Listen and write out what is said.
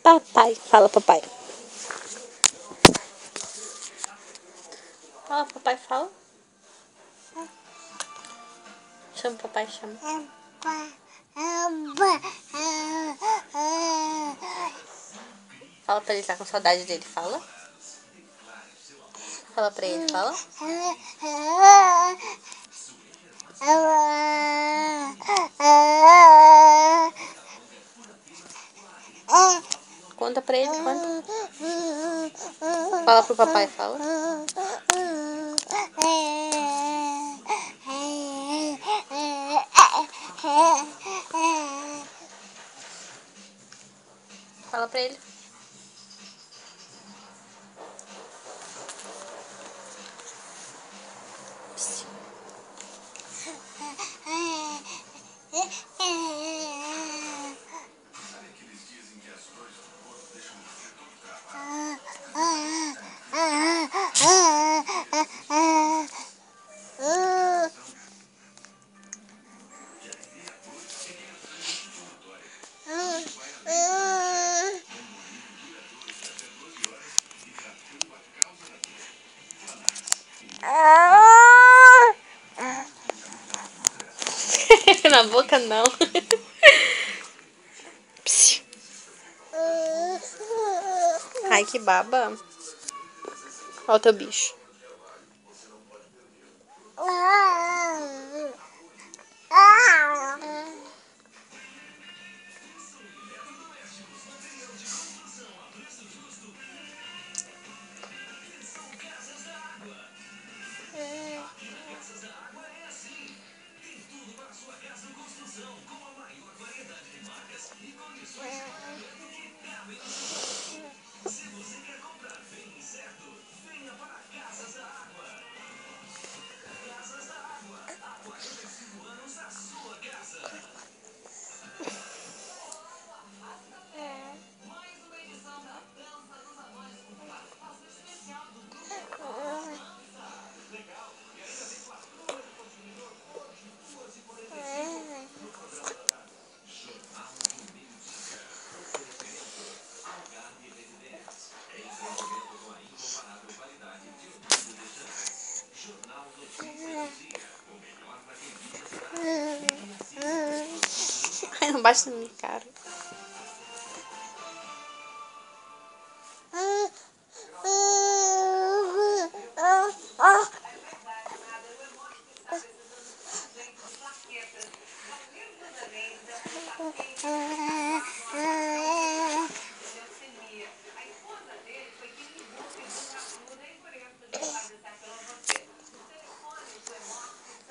Papai, fala papai. Fala papai, fala. Chama papai, chama. Fala pra ele, tá com saudade dele, fala. Fala pra ele, fala. Conta pra ele, conta. Fala pro papai, fala. Fala pra ele. Na boca não. Ai, que baba. Olha o teu bicho. Ai, não bate na minha cara.